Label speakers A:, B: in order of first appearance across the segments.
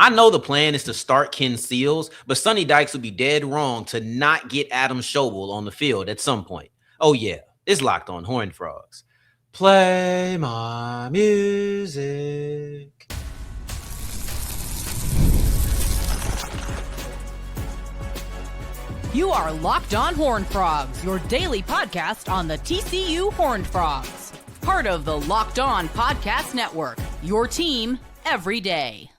A: I know the plan is to start Ken Seals, but Sonny Dykes would be dead wrong to not get Adam Schobel on the field at some point. Oh, yeah, it's Locked On Horned Frogs. Play my music.
B: You are Locked On Horned Frogs, your daily podcast on the TCU Horned Frogs. Part of the Locked On Podcast Network, your team every day.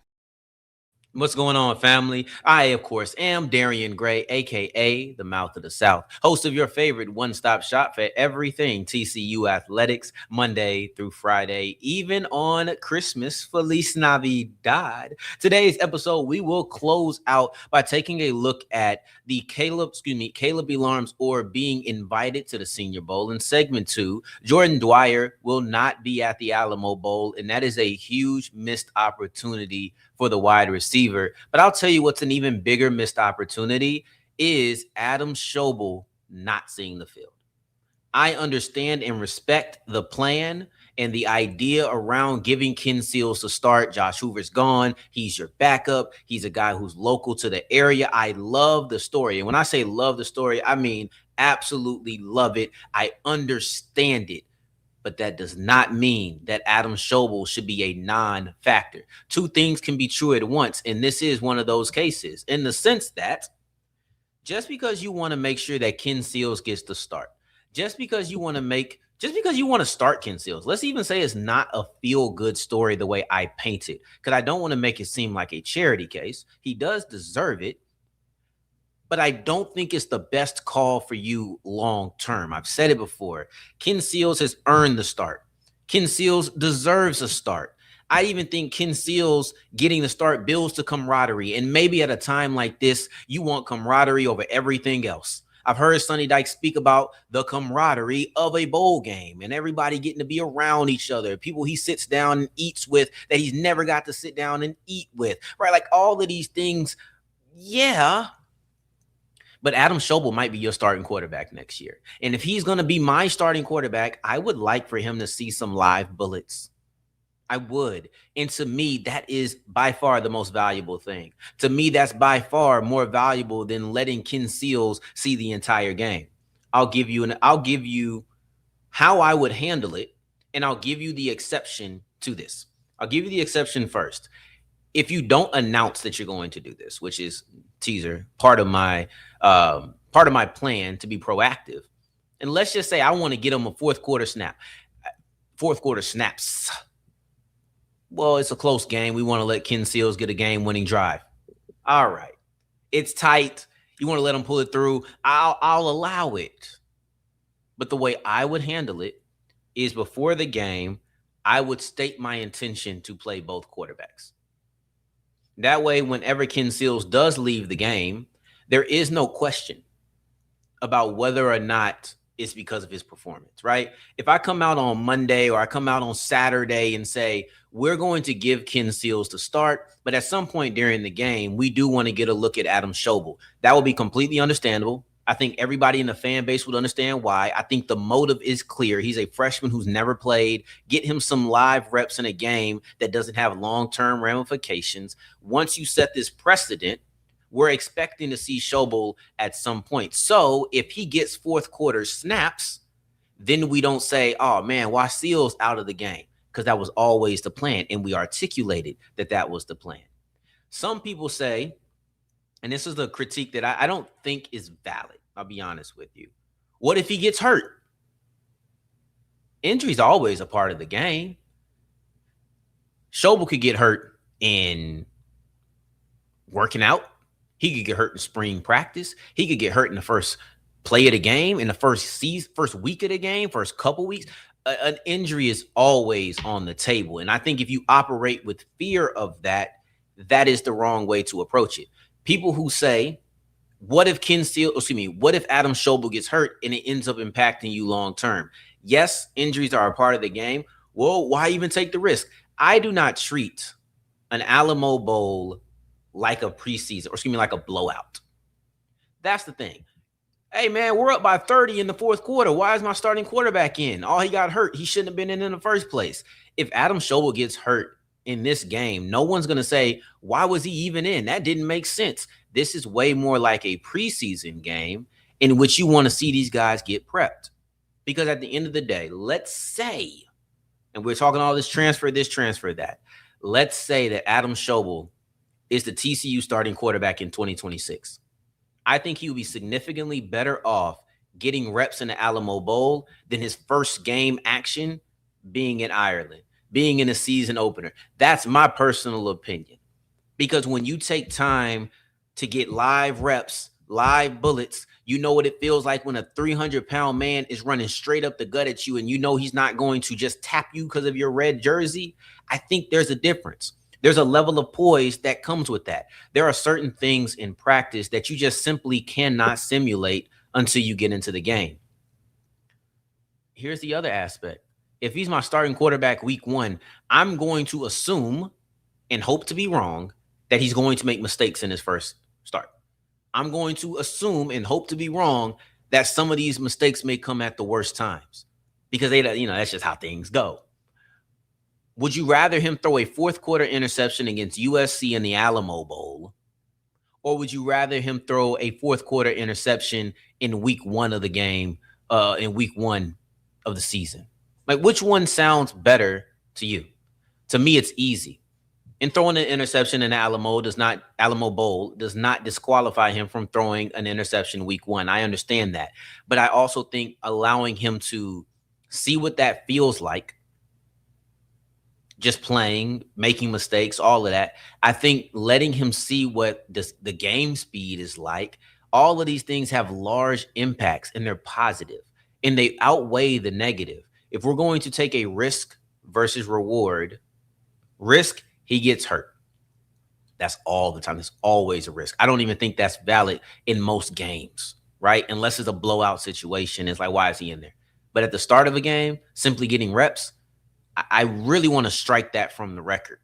A: What's going on, family? I, of course, am Darian Gray, a.k.a. the Mouth of the South, host of your favorite one-stop shop for everything TCU athletics, Monday through Friday, even on Christmas. Feliz Navidad. Today's episode, we will close out by taking a look at the Kaleb Elarms-Orr being invited to the Senior Bowl. In segment 2, Jordan Dwyer will not be at the Alamo Bowl, and that is a huge missed opportunity for the wide receiver. But I'll tell you what's an even bigger missed opportunity is Adam Schobel not seeing the field. I understand and respect the plan and the idea around giving Ken Seals a start. Josh Hoover's gone. He's your backup. He's a guy who's local to the area. I love the story. And when I say love the story, I mean absolutely love it. I understand it. But that does not mean that Adam Schobel should be a non-factor. Two things can be true at once, and this is one of those cases, in the sense that just because you want to make sure that Ken Seals gets the start, just because you want to start Ken Seals, let's even say it's not a feel-good story the way I paint it, because I don't want to make it seem like a charity case. He does deserve it. But I don't think it's the best call for you long term. I've said it before. Ken Seals has earned the start. Ken Seals deserves a start. I even think Ken Seals getting the start builds to camaraderie. And maybe at a time like this, you want camaraderie over everything else. I've heard Sonny Dykes speak about the camaraderie of a bowl game and everybody getting to be around each other, people he sits down and eats with that he's never got to sit down and eat with, right? Like all of these things, yeah. But Adam Schobel might be your starting quarterback next year. And if he's going to be my starting quarterback, I would like for him to see some live bullets. I would. And to me, that is by far the most valuable thing. To me, that's by far more valuable than letting Ken Seals see the entire game. I'll give you how I would handle it, and I'll give you the exception to this. I'll give you the exception first. If you don't announce that you're going to do this, which is teaser, part of my plan to be proactive, and let's just say I want to get him a fourth quarter snaps. Well, it's a close game. We want to let Ken Seals get a game-winning drive. All right, it's tight. You want to let him pull it through. I'll allow it. But the way I would handle it is before the game, I would state my intention to play both quarterbacks. That way, whenever Ken Seals does leave the game, there is no question about whether or not it's because of his performance, right? If I come out on Monday or I come out on Saturday and say, we're going to give Ken Seals the start, but at some point during the game, we do want to get a look at Adam Schobel. That will be completely understandable. I think everybody in the fan base would understand why. I think the motive is clear. He's a freshman who's never played. Get him some live reps in a game that doesn't have long-term ramifications. Once you set this precedent, we're expecting to see Schobel at some point. So if he gets fourth quarter snaps, then we don't say, oh, man, why Seals out of the game? Because that was always the plan, and we articulated that that was the plan. Some people say, and this is the critique that I don't think is valid. I'll be honest with you. What if he gets hurt? Injury's always a part of the game. Schobel could get hurt in working out. He could get hurt in spring practice. He could get hurt in the first play of the game, in the first week of the game, first couple weeks. An injury is always on the table. And I think if you operate with fear of that, that is the wrong way to approach it. People who say, what if Adam Schobel gets hurt and it ends up impacting you long term? Yes, injuries are a part of the game. Well, why even take the risk? I do not treat an Alamo Bowl like a preseason, like a blowout. That's the thing. Hey, man, we're up by 30 in the fourth quarter. Why is my starting quarterback in? Oh, he got hurt. He shouldn't have been in the first place. If Adam Schobel gets hurt in this game, no one's going to say, why was he even in? That didn't make sense. This is way more like a preseason game in which you want to see these guys get prepped. Because at the end of the day, let's say, and we're talking all this, transfer that. Let's say that Adam Schobel is the TCU starting quarterback in 2026. I think he would be significantly better off getting reps in the Alamo Bowl than his first game action being in Ireland, being in a season opener. That's my personal opinion. Because when you take time to get live reps, live bullets, you know what it feels like when a 300-pound man is running straight up the gut at you and you know he's not going to just tap you because of your red jersey. I think there's a difference. There's a level of poise that comes with that. There are certain things in practice that you just simply cannot simulate until you get into the game. Here's the other aspect. If he's my starting quarterback week 1, I'm going to assume and hope to be wrong that he's going to make mistakes in his first start. I'm going to assume and hope to be wrong that some of these mistakes may come at the worst times because that's just how things go. Would you rather him throw a fourth quarter interception against USC in the Alamo Bowl, or would you rather him throw a fourth quarter interception in week 1 of the game, in week 1 of the season? Like, which one sounds better to you? To me, it's easy. And throwing an interception in the Alamo Bowl does not disqualify him from throwing an interception week 1. I understand that. But I also think allowing him to see what that feels like, just playing, making mistakes, all of that. I think letting him see what the game speed is like, all of these things have large impacts and they're positive and they outweigh the negative. If we're going to take a risk versus reward, risk, he gets hurt. That's all the time. There's always a risk. I don't even think that's valid in most games, right? Unless it's a blowout situation. It's like, why is he in there? But at the start of a game, simply getting reps, I really want to strike that from the record.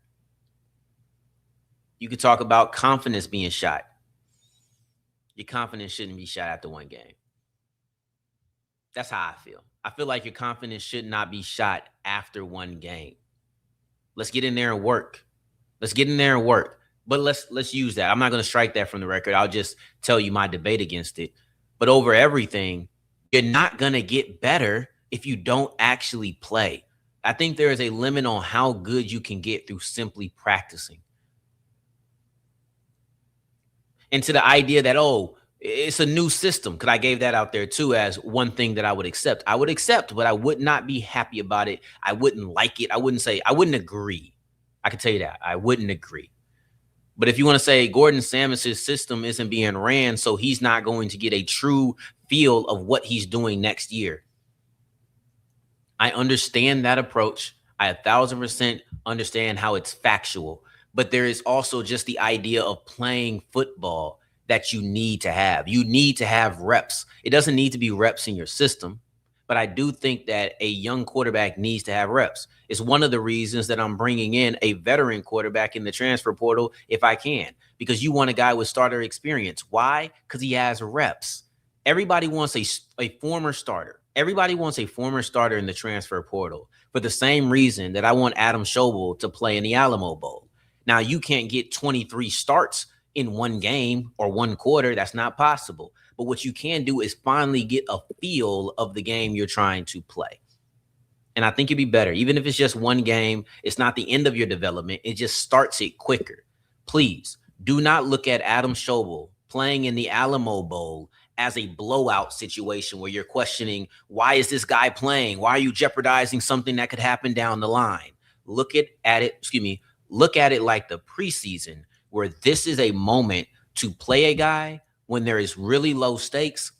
A: You could talk about confidence being shot. Your confidence shouldn't be shot after one game. That's how I feel. I feel like your confidence should not be shot after one game. Let's get in there and work. But let's use that. I'm not going to strike that from the record. I'll just tell you my debate against it. But over everything, you're not going to get better if you don't actually play. I think there is a limit on how good you can get through simply practicing. And to the idea that, it's a new system, because I gave that out there too as one thing that I would accept. I would accept, but I would not be happy about it. I wouldn't like it. I wouldn't agree. I can tell you that. I wouldn't agree. But if you want to say Gordon Samus's system isn't being ran, so he's not going to get a true feel of what he's doing next year, I understand that approach. I 1,000% understand how it's factual, but there is also just the idea of playing football that you need to have. You need to have reps. It doesn't need to be reps in your system, but I do think that a young quarterback needs to have reps. It's one of the reasons that I'm bringing in a veteran quarterback in the transfer portal if I can, because you want a guy with starter experience. Why? Because he has reps. Everybody wants a former starter. Everybody wants a former starter in the transfer portal for the same reason that I want Adam Schobel to play in the Alamo Bowl. Now, you can't get 23 starts in one game or one quarter. That's not possible. But what you can do is finally get a feel of the game you're trying to play. And I think it'd be better. Even if it's just one game, it's not the end of your development. It just starts it quicker. Please do not look at Adam Schobel playing in the Alamo Bowl as a blowout situation where you're questioning, why is this guy playing? Why are you jeopardizing something that could happen down the line? Look at it like the preseason, where this is a moment to play a guy when there is really low stakes,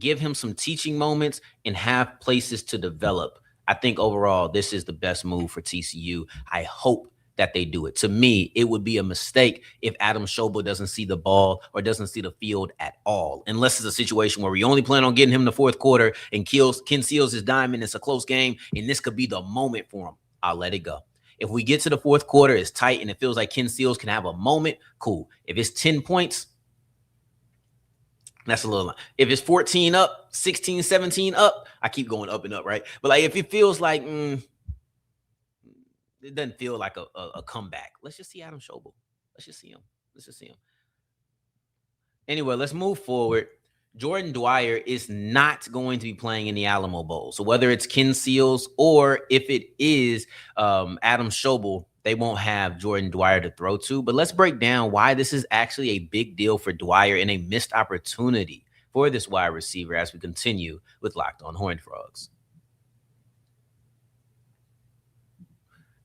A: give him some teaching moments, and have places to develop. I think overall, this is the best move for TCU. I hope that they do it. To me, it would be a mistake if Adam Schobel doesn't see the ball or doesn't see the field at all, unless it's a situation where we only plan on getting him in the fourth quarter and Ken Seals is diamond. It's a close game, and this could be the moment for him. I'll let it go. If we get to the fourth quarter, it's tight, and it feels like Ken Seals can have a moment, cool. If it's 10 points, that's a little. If it's 14 up, 16, 17 up, I keep going up and up, right? But like if it feels like It doesn't feel like a comeback. Let's just see Adam Schobel. Let's just see him. Let's just see him. Anyway, let's move forward. Jordan Dwyer is not going to be playing in the Alamo Bowl. So whether it's Ken Seals or if it is Adam Schobel, they won't have Jordan Dwyer to throw to. But let's break down why this is actually a big deal for Dwyer and a missed opportunity for this wide receiver as we continue with Locked On Horned Frogs.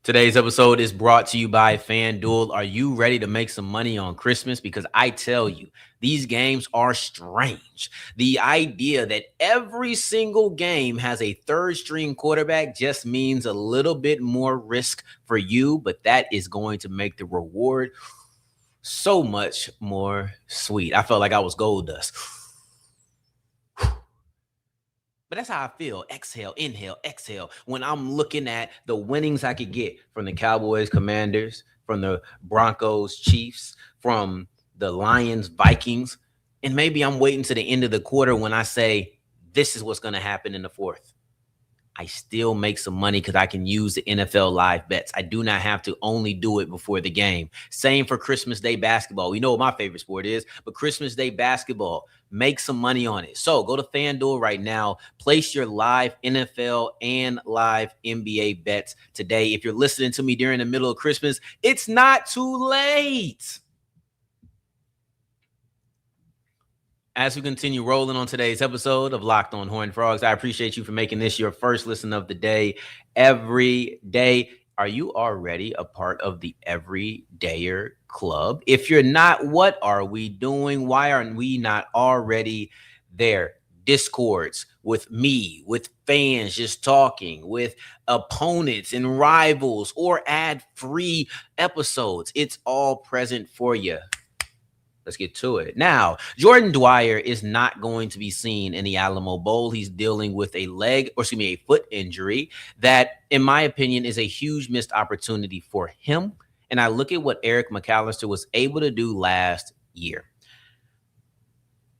A: Today's episode is brought to you by FanDuel. Are you ready to make some money on Christmas? Because I tell you, these games are strange. The idea that every single game has a third string quarterback just means a little bit more risk for you, but that is going to make the reward so much more sweet. I felt like I was gold dust. But that's how I feel. Exhale, inhale, exhale. When I'm looking at the winnings I could get from the Cowboys, Commanders, from the Broncos, Chiefs, from the Lions, Vikings, and maybe I'm waiting to the end of the quarter when I say, this is what's going to happen in the fourth. I still make some money because I can use the NFL live bets. I do not have to only do it before the game. Same for Christmas Day basketball. We know what my favorite sport is, but Christmas Day basketball, make some money on it. So go to FanDuel right now. Place your live NFL and live NBA bets today. If you're listening to me during the middle of Christmas, it's not too late. As we continue rolling on today's episode of Locked On Horned Frogs, I appreciate you for making this your first listen of the day every day. Are you already a part of the Everydayer Club? If you're not, what are we doing? Why aren't we not already there? Discords with me, with fans just talking, with opponents and rivals, or ad-free episodes. It's all present for you. Let's get to it. Now, Jordan Dwyer is not going to be seen in the Alamo Bowl. He's dealing with a foot injury that, in my opinion, is a huge missed opportunity for him. And I look at what Eric McAllister was able to do last year.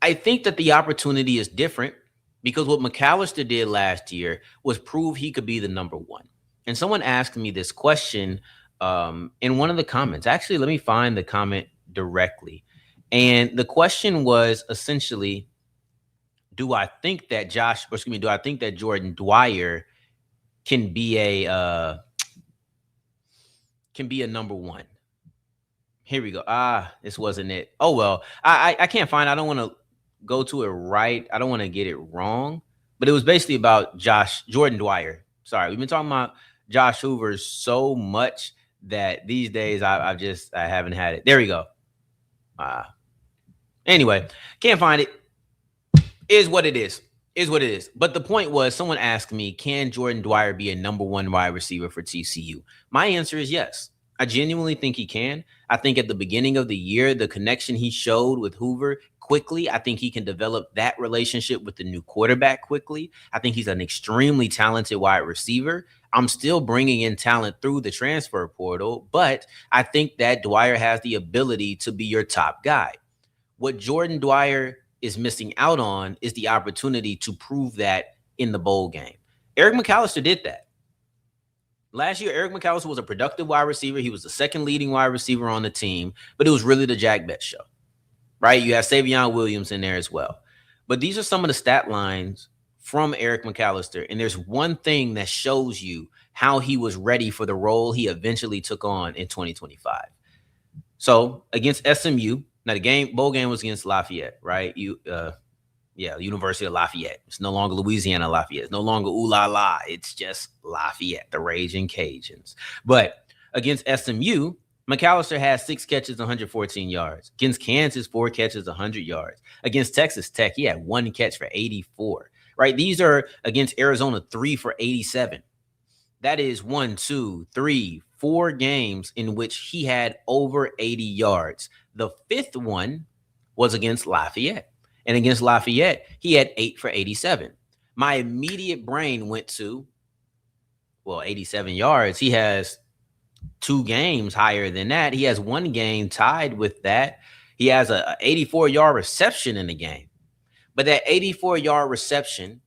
A: I think that the opportunity is different because what McAllister did last year was prove he could be the number one. And someone asked me this question in one of the comments. Actually, let me find the comment directly. And the question was essentially, do I think that Jordan Dwyer can be a number one? Here we go. This wasn't it. Oh, well, I can't find it. I don't want to go to it right. I don't want to get it wrong. But it was basically about Jordan Dwyer. Sorry, we've been talking about Josh Hoover so much that these days I haven't had it. There we go. Anyway, can't find it. Is what it is. But the point was, someone asked me, can Jordan Dwyer be a number one wide receiver for TCU? My answer is yes. I genuinely think he can. I think at the beginning of the year, the connection he showed with Hoover quickly, I think he can develop that relationship with the new quarterback quickly. I think he's an extremely talented wide receiver. I'm still bringing in talent through the transfer portal, but I think that Dwyer has the ability to be your top guy. What Jordan Dwyer is missing out on is the opportunity to prove that in the bowl game. Eric McAllister did that. Last year, Eric McAllister was a productive wide receiver. He was the second leading wide receiver on the team, but it was really the Jack Betts show, right? You have Savion Williams in there as well. But these are some of the stat lines from Eric McAllister, and there's one thing that shows you how he was ready for the role he eventually took on in 2025. So against SMU, now the bowl game was against Lafayette, right? University of Lafayette. It's no longer Louisiana Lafayette. It's no longer ooh la la. It's just Lafayette, the Raging Cajuns. But against SMU, McAllister had 6 catches, 114 yards. Against Kansas, 4 catches, 100 yards. Against Texas Tech, he had 1 catch for 84. Right? These are against Arizona, 3 for 87. That is 1, 2, 3, 4 games in which he had over 80 yards. The 5th one was against Lafayette. And against Lafayette, he had 8 for 87. My immediate brain went to, 87 yards. He has 2 games higher than that. He has 1 game tied with that. He has a 84-yard reception in the game. But that 84-yard reception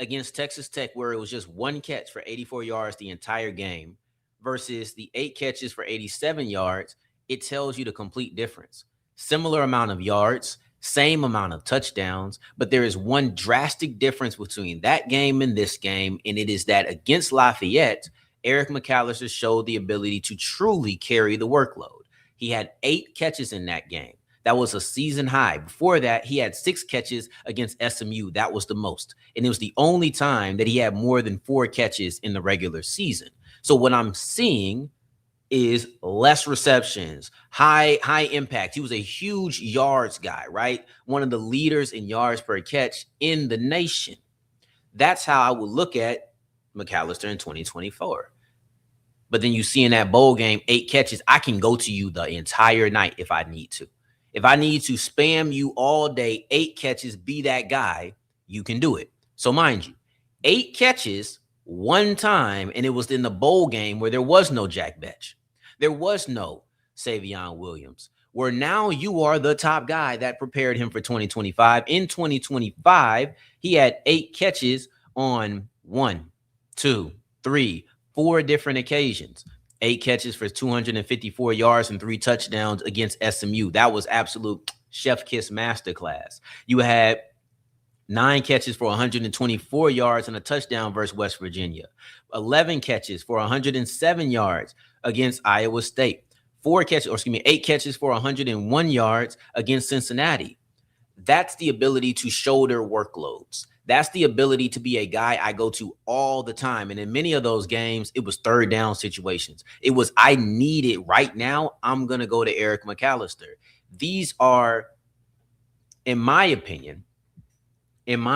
A: against Texas Tech, where it was just 1 catch for 84 yards the entire game, versus the 8 catches for 87 yards, it tells you the complete difference. Similar amount of yards, same amount of touchdowns, but there is one drastic difference between that game and this game, and it is that against Lafayette, Eric McAllister showed the ability to truly carry the workload. He had 8 catches in that game. That was a season high. Before that, he had 6 catches against SMU. That was the most. And it was the only time that he had more than 4 catches in the regular season. So what I'm seeing is less receptions, high impact. He was a huge yards guy, right? One of the leaders in yards per catch in the nation. That's how I would look at McAllister in 2024. But then you see in that bowl game, 8 catches, I can go to you the entire night if I need to. If I need to spam you all day, 8 catches, be that guy, you can do it. So mind you, 8 catches one time, and it was in the bowl game where there was no Jack Betch. There was no Savion Williams, where now you are the top guy that prepared him for 2025. In 2025, he had 8 catches on 1, 2, 3, 4 different occasions. 8 catches for 254 yards and 3 touchdowns against SMU. That was absolute chef kiss masterclass. You had 9 catches for 124 yards and a touchdown versus West Virginia. 11 catches for 107 yards against Iowa State. 8 catches for 101 yards against Cincinnati. That's the ability to shoulder workloads. That's the ability to be a guy I go to all the time. And in many of those games, it was third down situations. It was, I need it right now. I'm going to go to Eric McAllister. These are, in my opinion, these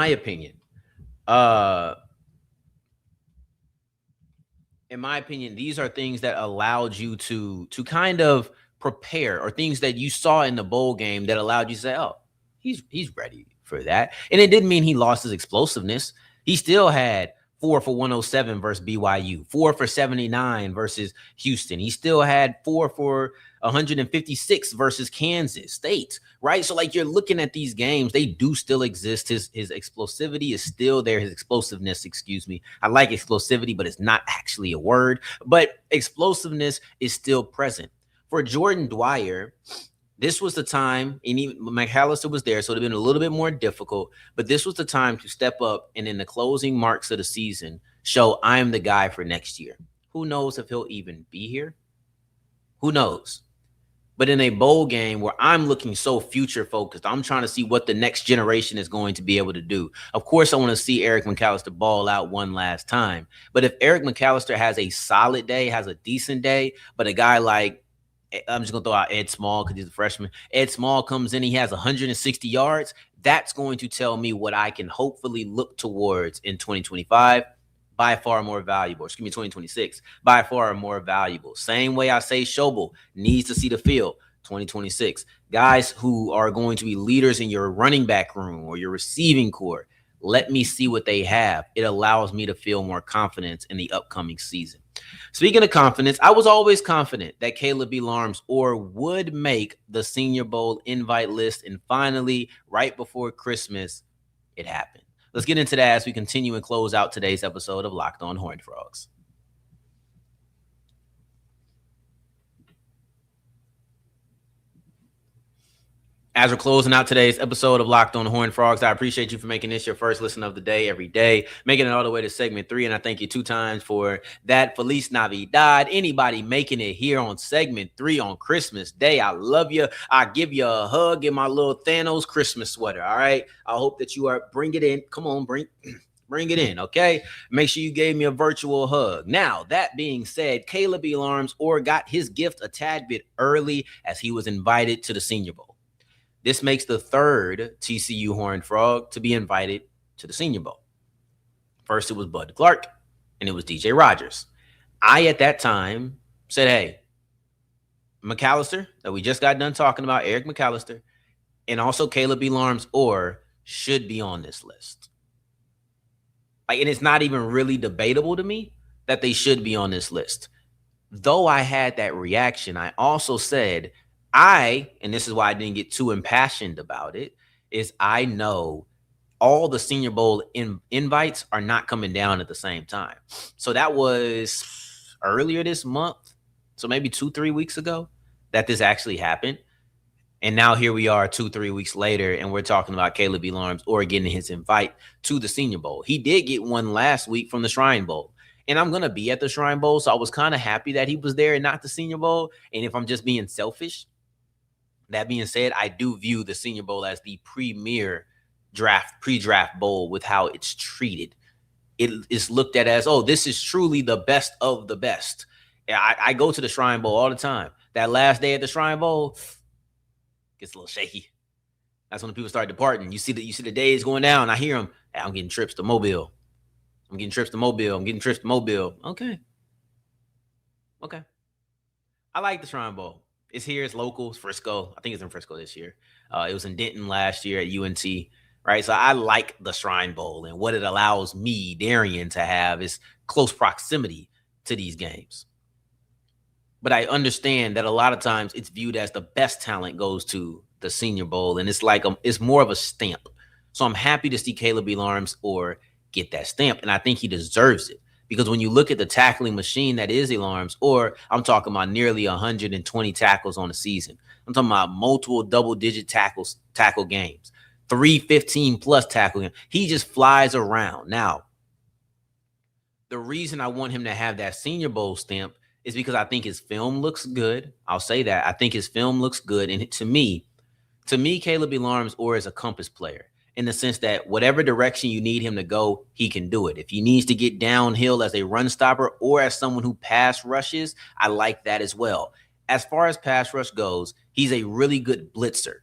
A: are things that allowed you to kind of prepare, or things that you saw in the bowl game that allowed you to say, oh, he's ready for that. And it didn't mean he lost his explosiveness. He still had 4 for 107 versus BYU, 4 for 79 versus Houston. He still had 4 for 156 versus Kansas State, right? So like, you're looking at these games, they do still exist. His explosivity is still there. His explosiveness, excuse me. I like explosivity, but it's not actually a word. But explosiveness is still present. For Jordan Dwyer, this was the time, and even McAllister was there, so it would have been a little bit more difficult, but this was the time to step up and in the closing marks of the season, show I'm the guy for next year. Who knows if he'll even be here? Who knows? But in a bowl game where I'm looking so future focused, I'm trying to see what the next generation is going to be able to do. Of course, I want to see Eric McAllister ball out one last time. But if Eric McAllister has a solid day, has a decent day, but a guy like, I'm just going to throw out Ed Small because he's a freshman. Ed Small comes in, he has 160 yards. That's going to tell me what I can hopefully look towards in 2025. By far more valuable. 2026. By far more valuable. Same way I say Schobel needs to see the field. 2026. Guys who are going to be leaders in your running back room or your receiving core. Let me see what they have. It allows me to feel more confidence in the upcoming season. Speaking of confidence, I was always confident that Kaleb Elarms-Orr would make the Senior Bowl invite list. And finally, right before Christmas, it happened. Let's get into that as we continue and close out today's episode of Locked On Horned Frogs. As we're closing out today's episode of Locked On Horned Frogs, I appreciate you for making this your first listen of the day every day, making it all the way to segment 3. And I thank you 2 times for that. Feliz Navidad. Anybody making it here on segment 3 on Christmas Day, I love you. I give you a hug in my little Thanos Christmas sweater. All right. I hope that you are, bring it in. Come on, bring it in. Okay. Make sure you gave me a virtual hug. Now, that being said, Kaleb Elarms-Orr got his gift a tad bit early as he was invited to the Senior Bowl. This makes the 3rd TCU Horned Frog to be invited to the Senior Bowl. First, it was Bud Clark, and it was DJ Rogers. I, at that time, said, hey, McAllister, that we just got done talking about, Eric McAllister, and also Kaleb Elarms-Orr should be on this list. And it's not even really debatable to me that they should be on this list. Though I had that reaction, I also said, and this is why I didn't get too impassioned about it, is I know all the Senior Bowl invites are not coming down at the same time. So that was, earlier this month, so maybe 2-3 weeks ago, that this actually happened. And now here we are 2-3 weeks later, and we're talking about Kaleb Elarms-Orr getting his invite to the Senior Bowl. He did get one last week from the Shrine Bowl. And I'm going to be at the Shrine Bowl, so I was kind of happy that he was there and not the Senior Bowl. And if I'm just being selfish, that being said, I do view the Senior Bowl as the premier pre-draft bowl with how it's treated. It is looked at as, oh, this is truly the best of the best. I go to the Shrine Bowl all the time. That last day at the Shrine Bowl gets a little shaky. That's when people start departing. You see the days going down. I hear them. Hey, I'm getting trips to Mobile. I'm getting trips to Mobile. Okay. I like the Shrine Bowl. It's here. It's local. It's Frisco. I think it's in Frisco this year. It was in Denton last year at UNT. Right. So I like the Shrine Bowl, and what it allows me, Darian, to have is close proximity to these games. But I understand that a lot of times it's viewed as the best talent goes to the Senior Bowl, and it's like it's more of a stamp. So I'm happy to see Kaleb Elarms-Orr get that stamp, and I think he deserves it. Because when you look at the tackling machine that is Elarms-Orr, I'm talking about nearly 120 tackles on the season. I'm talking about multiple double-digit tackle games, 315-plus tackle games. He just flies around. Now, the reason I want him to have that Senior Bowl stamp is because I think his film looks good. I'll say that. I think his film looks good. And to me, Kaleb Elarms-Orr is a compass player in the sense that whatever direction you need him to go, he can do it. If he needs to get downhill as a run stopper or as someone who pass rushes, I like that as well. As far as pass rush goes, he's a really good blitzer.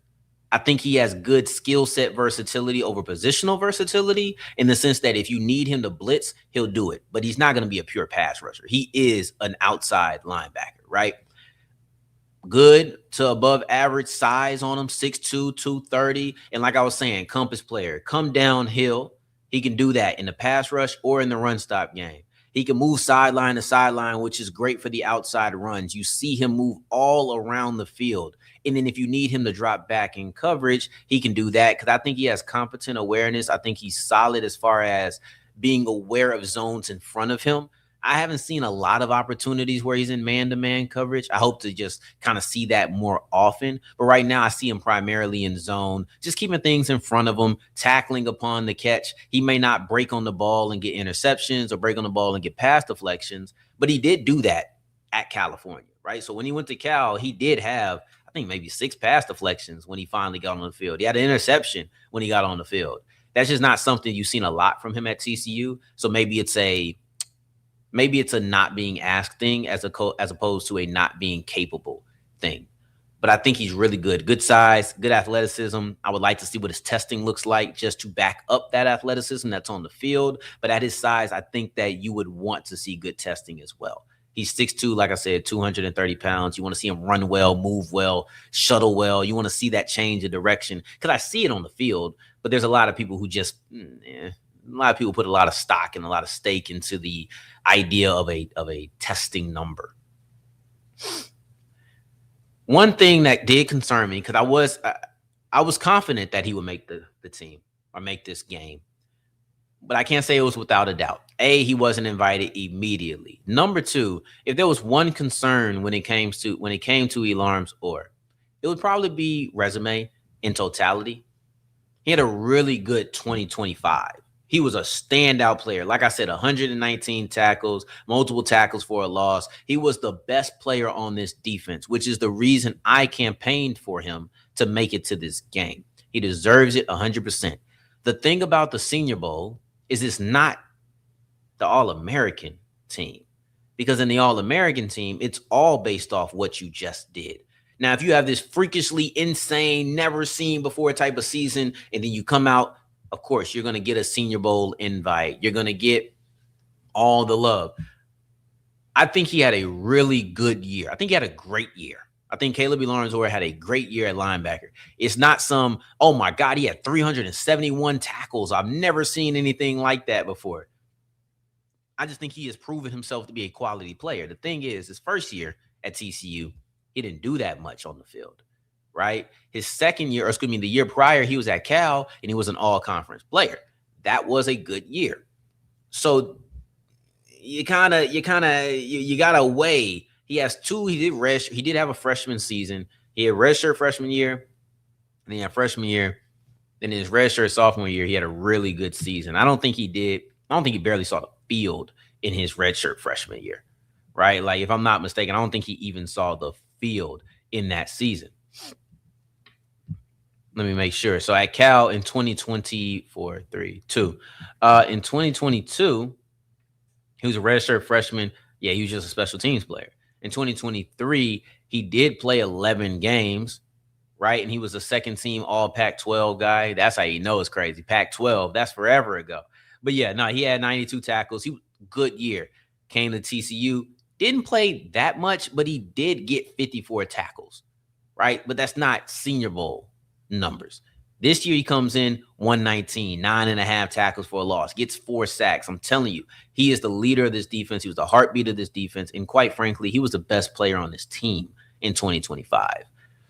A: I think he has good skill set versatility over positional versatility in the sense that if you need him to blitz, he'll do it. But he's not going to be a pure pass rusher. He is an outside linebacker, right? Good to above average size on him, 6'2", 230. And like I was saying, compass player. Come downhill. He can do that in the pass rush or in the run stop game. He can move sideline to sideline, which is great for the outside runs. You see him move all around the field. And then if you need him to drop back in coverage, he can do that because I think he has competent awareness. I think he's solid as far as being aware of zones in front of him. I haven't seen a lot of opportunities where he's in man-to-man coverage. I hope to just kind of see that more often. But right now, I see him primarily in zone, just keeping things in front of him, tackling upon the catch. He may not break on the ball and get interceptions or break on the ball and get pass deflections, but he did do that at California, right? So when he went to Cal, he did have, I think, maybe 6 pass deflections when he finally got on the field. He had an interception when he got on the field. That's just not something you've seen a lot from him at TCU. So maybe it's a not being asked thing as opposed to a not being capable thing. But I think he's really good. Good size, good athleticism. I would like to see what his testing looks like just to back up that athleticism that's on the field. But at his size, I think that you would want to see good testing as well. He's 6'2", like I said, 230 pounds. You want to see him run well, move well, shuttle well. You want to see that change of direction because I see it on the field, but there's a lot of people who just a lot of people put a lot of stock and a lot of stake into the idea of a testing number. One thing that did concern me, because I was confident that he would make the team or make this game, but I can't say it was without a doubt. A, he wasn't invited immediately. Number 2, if there was one concern when it came to Elarms-Orr, it would probably be resume in totality. He had a really good 2025. He was a standout player. Like I said, 119 tackles, multiple tackles for a loss. He was the best player on this defense, which is the reason I campaigned for him to make it to this game. He deserves it 100%. The thing about the Senior Bowl is it's not the All-American team, because in the All-American team, it's all based off what you just did. Now, if you have this freakishly insane, never seen before type of season, and then you come out, of course, you're going to get a Senior Bowl invite. You're going to get all the love. I think he had a really good year. I think he had a great year. I think Kaleb Elarms-Orr had a great year at linebacker. It's not some, oh my God, he had 371 tackles. I've never seen anything like that before. I just think he has proven himself to be a quality player. The thing is, his first year at TCU, he didn't do that much on the field, right? His second year, the year prior, he was at Cal and he was an all-conference player. That was a good year. So you gotta weigh. He has two. He did have a freshman season. He had redshirt freshman year, and then freshman year. Then his redshirt sophomore year, he had a really good season. I don't think he barely saw the field in his redshirt freshman year, right? Like, if I'm not mistaken, I don't think he even saw the field in that season. Let me make sure. So at Cal in 2024, in 2022, he was a redshirt freshman. Yeah, he was just a special teams player. In 2023, he did play 11 games, right? And he was a second team all Pac-12 guy. That's how you know it's crazy. Pac-12, that's forever ago. But yeah, no, he had 92 tackles. He was a good year. Came to TCU. Didn't play that much, but he did get 54 tackles, right? But that's not Senior Bowl numbers. This year he comes in 119, 9.5 tackles for a loss, gets 4 sacks. I'm telling you, he is the leader of this defense. He was the heartbeat of this defense. And quite frankly, he was the best player on this team in 2025.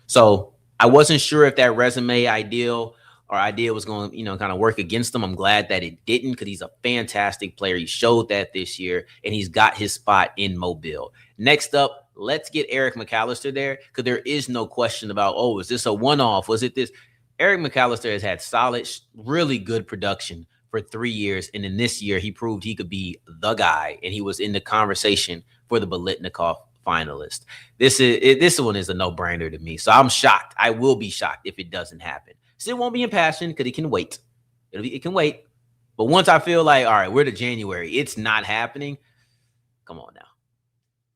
A: So I wasn't sure if that resume idea was going to, kind of work against him. I'm glad that it didn't, because he's a fantastic player. He showed that this year, and he's got his spot in Mobile. Next up, let's get Eric McAllister there, because there is no question about, is this a one-off? Was it this? Eric McAllister has had solid, really good production for 3 years, and in this year, he proved he could be the guy, and he was in the conversation for the Biletnikoff finalist. This one is a no-brainer to me, so I'm shocked. I will be shocked if it doesn't happen. Still won't be impassioned, because it can wait. It can wait. But once I feel like, all right, we're to January, it's not happening, come on now.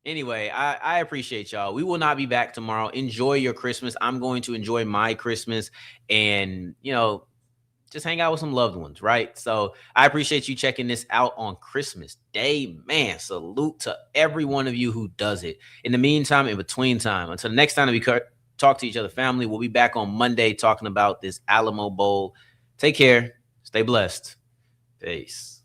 A: Anyway, I appreciate y'all. We will not be back tomorrow. Enjoy your Christmas. I'm going to enjoy my Christmas and, just hang out with some loved ones, right? So I appreciate you checking this out on Christmas Day. Man, salute to every one of you who does it. In the meantime, in between time, until the next time that we talk to each other, family, we'll be back on Monday talking about this Alamo Bowl. Take care. Stay blessed. Peace.